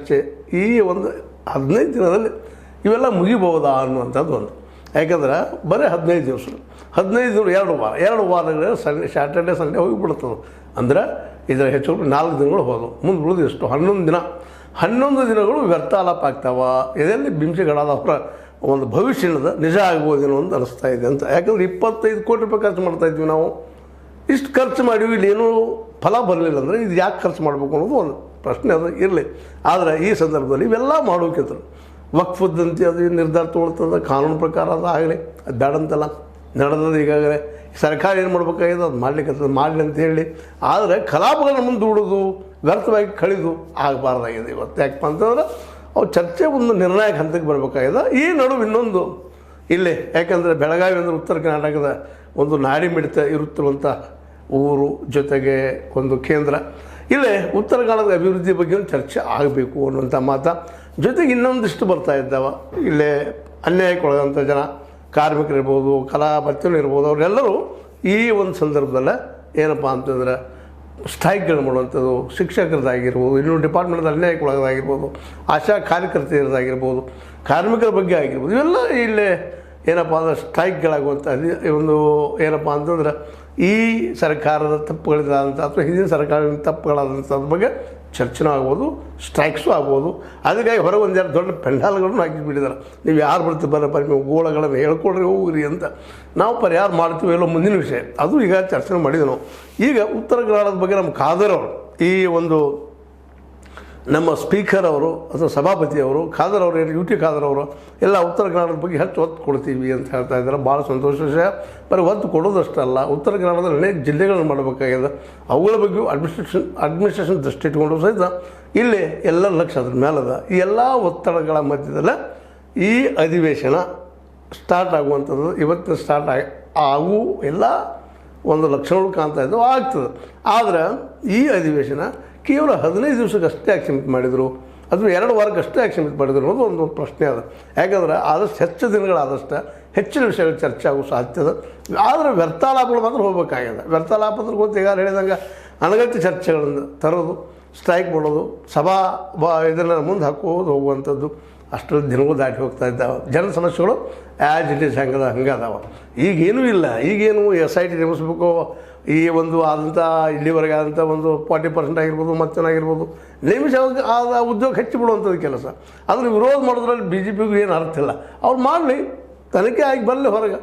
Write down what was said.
ಚರ್ಚೆ ಈ ಒಂದು 15 ದಿನದಲ್ಲಿ ಇವೆಲ್ಲ ಮುಗಿಬಹುದಾ ಅನ್ನುವಂಥದ್ದು ಒಂದು. ಯಾಕಂದ್ರೆ ಬರೀ 15 ದಿವಸ 15 ದಿನ 2 ವಾರಗಳ ಸ್ಯಾಟರ್ಡೆ ಸಂಡೇ ಹೋಗಿಬಿಡ್ತದೆ. ಅಂದ್ರೆ ಇದರ ಹೆಚ್ಚು 4 ದಿನಗಳು ಹೋದವು. ಮುಂದೆ ಉಳಿದು ಎಷ್ಟು 11 ದಿನಗಳು ವ್ಯರ್ಥ ಆಲಾಪ ಆಗ್ತಾವ. ಇದರಲ್ಲಿ ಬಿಂಬಿಸಿಗಳಾದವರ ಒಂದು ಭವಿಷ್ಯದ ನಿಜ ಆಗ್ಬೋದೇನೋ ಅಂತ ಅನಿಸ್ತಾ ಇದೆ ಅಂತ. ಯಾಕಂದ್ರೆ 25 ಕೋಟಿ ರೂಪಾಯಿ ಖರ್ಚು ಮಾಡ್ತಾಯಿದ್ವಿ ನಾವು. ಇಷ್ಟು ಖರ್ಚು ಮಾಡಿವಿ, ಇಲ್ಲೇನೂ ಫಲ ಬರಲಿಲ್ಲ ಅಂದರೆ ಇದು ಯಾಕೆ ಖರ್ಚು ಮಾಡಬೇಕು ಅನ್ನೋದು ಒಂದು ಪ್ರಶ್ನೆ ಅದು ಇರಲಿ. ಆದರೆ ಈ ಸಂದರ್ಭದಲ್ಲಿ ಇವೆಲ್ಲ ಮಾಡೋಕ್ಕಿಂತಲೂ ವಕ್ಫದ್ದಂತೆ ಅದು ನಿರ್ಧಾರ ತೊಗೊಳ್ತದೆ, ಕಾನೂನು ಪ್ರಕಾರ ಅದು ಆಗಲಿ, ಅದು ಬೇಡಂತಲ್ಲ, ನಡೆದದು ಈಗಾಗಲೇ. ಸರ್ಕಾರ ಏನು ಮಾಡ್ಬೇಕಾಗಿದೆ ಅದು ಮಾಡಲಿಕ್ಕೆ ಮಾಡಲಿ ಅಂತ ಹೇಳಿ. ಆದರೆ ಕಲಾಪಗಳನ್ನ ಮುಂದೆ ದೂಡೋದು, ವ್ಯರ್ಥವಾಗಿ ಕಳೆದು ಆಗಬಾರ್ದಾಗಿದೆ ಇವತ್ತು. ಯಾಕಪ್ಪ ಅಂತಂದ್ರೆ ಅವು ಚರ್ಚೆ ಒಂದು ನಿರ್ಣಾಯಕ ಹಂತಕ್ಕೆ ಬರಬೇಕಾಗಿದೆ. ಈ ನಡುವೆ ಇನ್ನೊಂದು ಇಲ್ಲೇ, ಯಾಕಂದರೆ ಬೆಳಗಾವಿ ಅಂದರೆ ಉತ್ತರ ಕರ್ನಾಟಕದ ಒಂದು ನಾಡಿ ಮಿಡಿತ ಇರುತ್ತಿರುವಂಥ ಊರು, ಜೊತೆಗೆ ಒಂದು ಕೇಂದ್ರ. ಇಲ್ಲೇ ಉತ್ತರ ಕನ್ನಡದ ಅಭಿವೃದ್ಧಿ ಬಗ್ಗೆ ಚರ್ಚೆ ಆಗಬೇಕು ಅನ್ನುವಂಥ ಮಾತು. ಜೊತೆಗೆ ಇನ್ನೊಂದಿಷ್ಟು ಬರ್ತಾ ಇದ್ದಾವೆ. ಇಲ್ಲೇ ಅನ್ಯಾಯಕ್ಕೊಳಗಂಥ ಜನ, ಕಾರ್ಮಿಕರಿರ್ಬೋದು, ಕಲಾ ಭತ್ಯರು ಇರ್ಬೋದು, ಅವರೆಲ್ಲರೂ ಈ ಒಂದು ಸಂದರ್ಭದಲ್ಲೇ ಏನಪ್ಪ ಅಂತಂದ್ರೆ ಸ್ಟ್ರೈಕ್ಗಳು ಮಾಡುವಂಥದ್ದು, ಶಿಕ್ಷಕರದ್ದಾಗಿರ್ಬೋದು, ಇನ್ನೂ ಡಿಪಾರ್ಟ್ಮೆಂಟ್ದ ಅನ್ಯಾಯಕ್ಕೊಳಗದಾಗಿರ್ಬೋದು, ಆಶಾ ಕಾರ್ಯಕರ್ತೆಯರದಾಗಿರ್ಬೋದು, ಕಾರ್ಮಿಕರ ಬಗ್ಗೆ ಆಗಿರ್ಬೋದು, ಇವೆಲ್ಲ ಇಲ್ಲೇ ಏನಪ್ಪ ಅಂದ್ರೆ ಸ್ಟ್ರೈಕ್ಗಳಾಗುವಂಥ ಒಂದು ಏನಪ್ಪ ಅಂತಂದ್ರೆ ಈ ಸರ್ಕಾರದ ತಪ್ಪುಗಳಿದಂಥ ಅಥವಾ ಹಿಂದಿನ ಸರ್ಕಾರದ ತಪ್ಪುಗಳಾದಂಥದ್ರ ಬಗ್ಗೆ ಚರ್ಚೆನೂ ಆಗ್ಬೋದು, ಸ್ಟ್ರೈಕ್ಸು ಆಗ್ಬೋದು. ಅದಕ್ಕಾಗಿ ಹೊರಗೆ ಒಂದೆರಡು ದೊಡ್ಡ ಪೆಂಡಾಲ್ಗಳನ್ನು ಹಾಕಿಬಿಟ್ಟಿದ್ದಾರೆ. ನೀವು ಯಾರು ಬರ್ತೀವಿ ಬರಪ್ಪ, ನೀವು ಗೋಳಗಳನ್ನು ಹೇಳ್ಕೊಡ್ರಿ ಹೋಗ್ರಿ ಅಂತ. ನಾವು ಪರಿಹಾರ ಮಾಡ್ತೀವಿ ಎಲ್ಲೋ ಮುಂದಿನ ವಿಷಯ, ಅದು ಈಗ ಚರ್ಚೆ ಮಾಡಿದ್ವಿ ನಾವು. ಈಗ ಉತ್ತರ ಕನ್ನಡದ ಬಗ್ಗೆ ನಮ್ಮ ಖಾದರ್ ಅವರು, ಈ ಒಂದು ನಮ್ಮ ಸ್ಪೀಕರ್ ಅವರು ಅಥವಾ ಸಭಾಪತಿಯವರು ಖಾದರ್ ಅವರು, ಯು ಟಿ ಖಾದರ್ ಅವರು ಎಲ್ಲ ಉತ್ತರ ಕನ್ನಡದ ಬಗ್ಗೆ ಹೆಚ್ಚು ಒತ್ತು ಕೊಡ್ತೀವಿ ಅಂತ ಹೇಳ್ತಾ ಇದ್ದಾರೆ. ಭಾಳ ಸಂತೋಷ ವಿಷಯ. ಬರೀ ಒತ್ತು ಕೊಡೋದಷ್ಟಲ್ಲ, ಉತ್ತರ ಕನ್ನಡದಲ್ಲಿ ಅನೇಕ ಜಿಲ್ಲೆಗಳನ್ನು ಮಾಡಬೇಕಾಗಿದೆ. ಅವುಗಳ ಬಗ್ಗೆಯೂ ಅಡ್ಮಿನಿಸ್ಟ್ರೇಷನ್ ದೃಷ್ಟಿ ಇಟ್ಕೊಂಡು ಸಹಿತ ಇಲ್ಲಿ ಎಲ್ಲರ ಲಕ್ಷ್ಯ ಅದ್ರ ಮೇಲದ. ಈ ಎಲ್ಲ ಒತ್ತಡಗಳ ಮಧ್ಯದಲ್ಲೇ ಈ ಅಧಿವೇಶನ ಸ್ಟಾರ್ಟ್ ಆಗುವಂಥದ್ದು ಇವತ್ತಿನ ಸ್ಟಾರ್ಟ್ ಆಗು ಎಲ್ಲ ಒಂದು ಲಕ್ಷಣಗಳು ಕಾಣ್ತಾ ಇದ್ದವು, ಆಗ್ತದೆ. ಆದರೆ ಈ ಅಧಿವೇಶನ ಕೇವಲ 15 ದಿವಸಕ್ಕೆ ಅಷ್ಟೇ ಯಾಕೆ ಸೀಮಿತ ಮಾಡಿದರು, ಅಥವಾ 2 ವಾರಕ್ಕಷ್ಟೇ ಯಾಕೆ ಸೀಮಿತ ಮಾಡಿದ್ರು ಅನ್ನೋದು ಒಂದು ಪ್ರಶ್ನೆ ಅದ. ಯಾಕಂದ್ರೆ ಆದಷ್ಟು ಹೆಚ್ಚು ದಿನಗಳಾದಷ್ಟು ಹೆಚ್ಚಿನ ವಿಷಯಗಳು ಚರ್ಚೆ ಆಗೋ ಸಾಧ್ಯತೆ. ಆದರೆ ವ್ಯರ್ಥಾಲಾಪಗಳು ಮಾತ್ರ ಹೋಗಬೇಕಾಗಿದೆ. ವ್ಯರ್ಥಾಲಾಪದ ಗೊತ್ತು ಈಗ ಹೇಳಿದಂಗೆ ಅನಗತ್ಯ ಚರ್ಚೆಗಳನ್ನು ತರೋದು, ಸ್ಟ್ರೈಕ್ ಮಾಡೋದು, ಇದನ್ನು ಮುಂದೆ ಹಾಕೋದು ಹೋಗುವಂಥದ್ದು, ಅಷ್ಟು ದಿನಗಳು ದಾಟಿ ಹೋಗ್ತಾ ಇದ್ದಾವೆ. ಜನ ಸಮಸ್ಯೆಗಳು ಆ್ಯಸ್ ಇಟ್ ಈಸ್ ಹಂಗೆ ಅದಾವೆ. ಈಗೇನೂ ಇಲ್ಲ. ಈಗೇನು SIT ನೇಮಿಸ್ಬೇಕು, ಈ ಒಂದು ಆದಂಥ ಇಲ್ಲಿವರೆಗೆ ಆದಂಥ ಒಂದು 40% ಆಗಿರ್ಬೋದು, ಮತ್ತೇನಾಗಿರ್ಬೋದು ನೇಮಿಸಿ ಆದ ಉದ್ಯೋಗ ಹೆಚ್ಚಿಬಿಡುವಂಥದ್ದು ಕೆಲಸ. ಅದನ್ನು ವಿರೋಧ ಮಾಡೋದ್ರಲ್ಲಿ BJPಗೂ ಏನು ಅರ್ಥ ಇಲ್ಲ. ಅವ್ರು ಮಾಡಲಿ, ತನಿಖೆ ಆಗಿ ಬರಲಿ ಹೊರಗೆ.